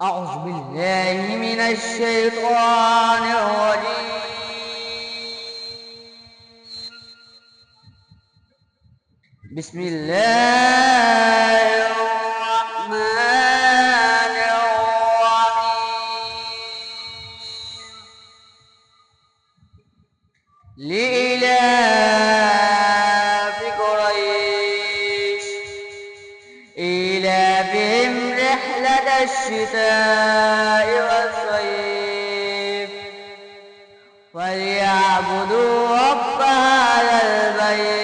أعوذ بالله من الشيطان الرجيم. بسم الله الرحمن الرحيم. لإيلاف قريش إيلافهم رحلة الشتاء والصيف فليعبدوا رب هذا البيت